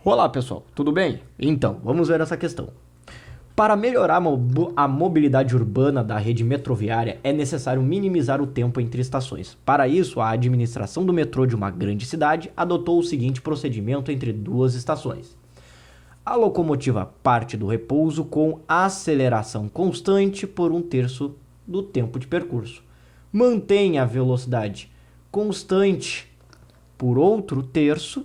Olá pessoal, tudo bem? Então, vamos ver essa questão. Para melhorar a mobilidade urbana da rede metroviária, é necessário minimizar o tempo entre estações. Para isso, a administração do metrô de uma grande cidade adotou o seguinte procedimento entre duas estações. A locomotiva parte do repouso com aceleração constante por 1/3 do tempo de percurso. Mantém a velocidade constante por outro terço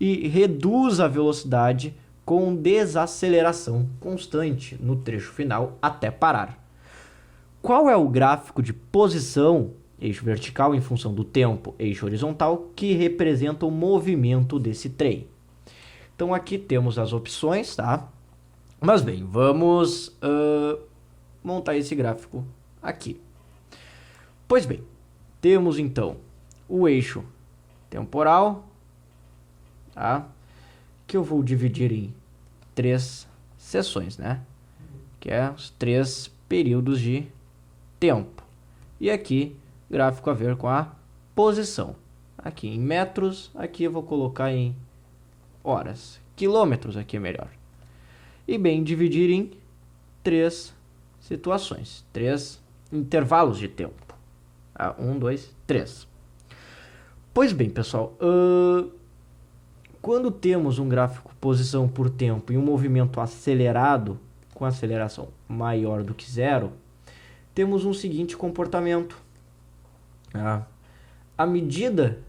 e reduz a velocidade com desaceleração constante no trecho final até parar. Qual é o gráfico de posição, eixo vertical em função do tempo, eixo horizontal, que representa o movimento desse trem? Então aqui temos as opções, tá? Mas bem, vamos montar esse gráfico aqui. Pois bem, temos então o eixo temporal, tá? Que eu vou dividir em 3 seções, né? Que é os 3 períodos de tempo. E aqui, gráfico a ver com a posição. Aqui em metros, aqui eu vou colocar em horas. Quilômetros aqui é melhor. E bem, dividir em 3 situações, 3 intervalos de tempo. 1, 2, 3. Pois bem, pessoal, quando temos um gráfico posição por tempo e um movimento acelerado, com aceleração maior do que 0, temos um seguinte comportamento. À medida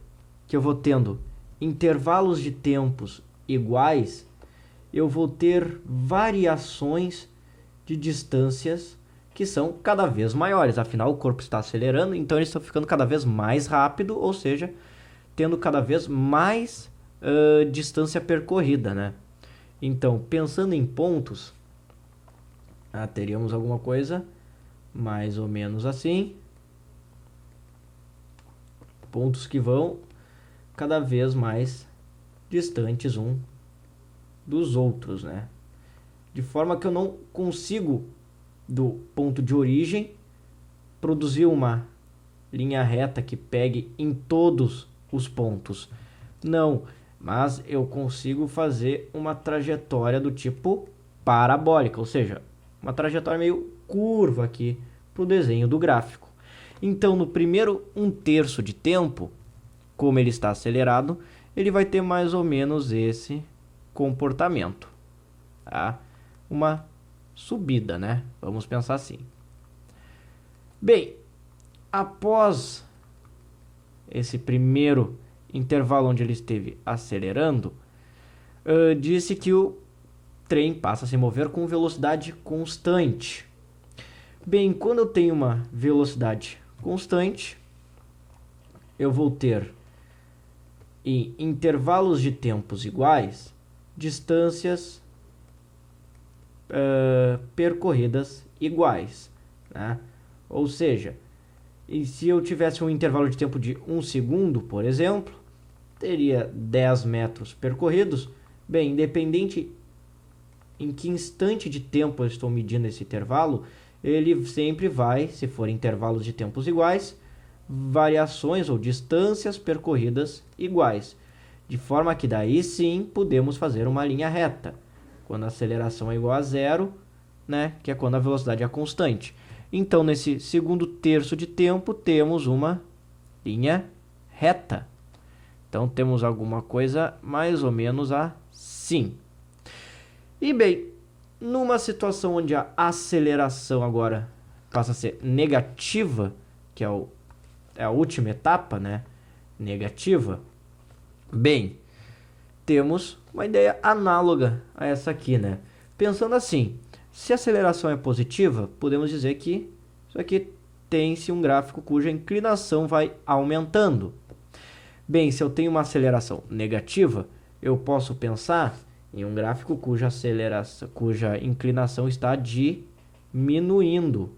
que eu vou tendo intervalos de tempos iguais, eu vou ter variações de distâncias que são cada vez maiores. Afinal, o corpo está acelerando, então eles estão ficando cada vez mais rápido, ou seja, tendo cada vez mais distância percorrida, né? Então, pensando em pontos, teríamos alguma coisa mais ou menos assim. Pontos que vão cada vez mais distantes um dos outros, né? De forma que eu não consigo, do ponto de origem, produzir uma linha reta que pegue em todos os pontos. Não, mas eu consigo fazer uma trajetória do tipo parabólica, ou seja, uma trajetória meio curva aqui para o desenho do gráfico. Então, no primeiro 1/3 de tempo, como ele está acelerado, ele vai ter mais ou menos esse comportamento, tá? Uma subida, né? Vamos pensar assim. Bem, após esse primeiro intervalo onde ele esteve acelerando, disse que o trem passa a se mover com velocidade constante. Bem, quando eu tenho uma velocidade constante, eu vou ter em intervalos de tempos iguais distâncias percorridas iguais, né? Ou seja, e se eu tivesse um intervalo de tempo de 1 segundo, por exemplo, teria 10 metros percorridos. Bem, independente em que instante de tempo eu estou medindo esse intervalo, ele sempre vai, se for intervalos de tempos iguais, variações ou distâncias percorridas iguais. De forma que daí sim podemos fazer uma linha reta, quando a aceleração é igual a 0, né, que é quando a velocidade é constante. Então, nesse segundo terço de tempo, temos uma linha reta. Então, temos alguma coisa mais ou menos assim. E bem, numa situação onde a aceleração agora passa a ser negativa, que é a última etapa, né? Negativa. Bem, temos uma ideia análoga a essa aqui, né? Pensando assim, se a aceleração é positiva, podemos dizer que isso aqui tem-se um gráfico cuja inclinação vai aumentando. Bem, se eu tenho uma aceleração negativa, eu posso pensar em um gráfico cuja inclinação está diminuindo,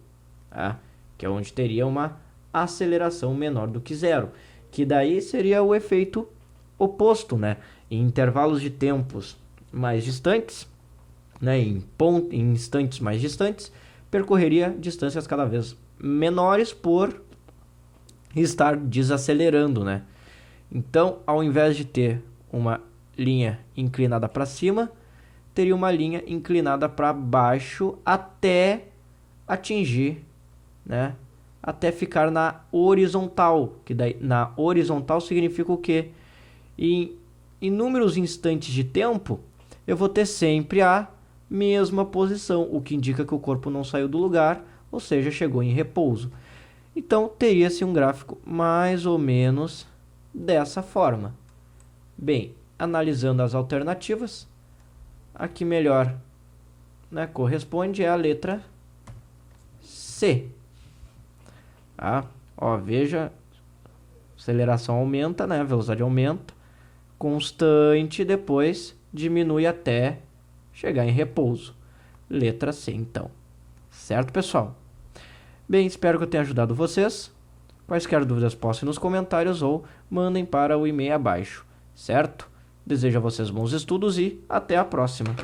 tá? Que é onde teria uma aceleração menor do que 0, que daí seria o efeito oposto, né? Em intervalos de tempos mais distantes, né? Em instantes mais distantes, percorreria distâncias cada vez menores por estar desacelerando, né? Então, ao invés de ter uma linha inclinada para cima, teria uma linha inclinada para baixo até atingir, né? Até ficar na horizontal, que daí na horizontal significa o quê? Em inúmeros instantes de tempo, eu vou ter sempre a mesma posição, o que indica que o corpo não saiu do lugar, ou seja, chegou em repouso. Então, teria-se um gráfico mais ou menos dessa forma. Bem, analisando as alternativas, a que melhor, né, corresponde é a letra C. Tá? Ó, veja, aceleração aumenta, né, velocidade aumenta, constante, depois diminui até chegar em repouso. Letra C, então. Certo, pessoal? Bem, espero que eu tenha ajudado vocês. Quaisquer dúvidas, postem nos comentários ou mandem para o e-mail abaixo. Certo? Desejo a vocês bons estudos e até a próxima.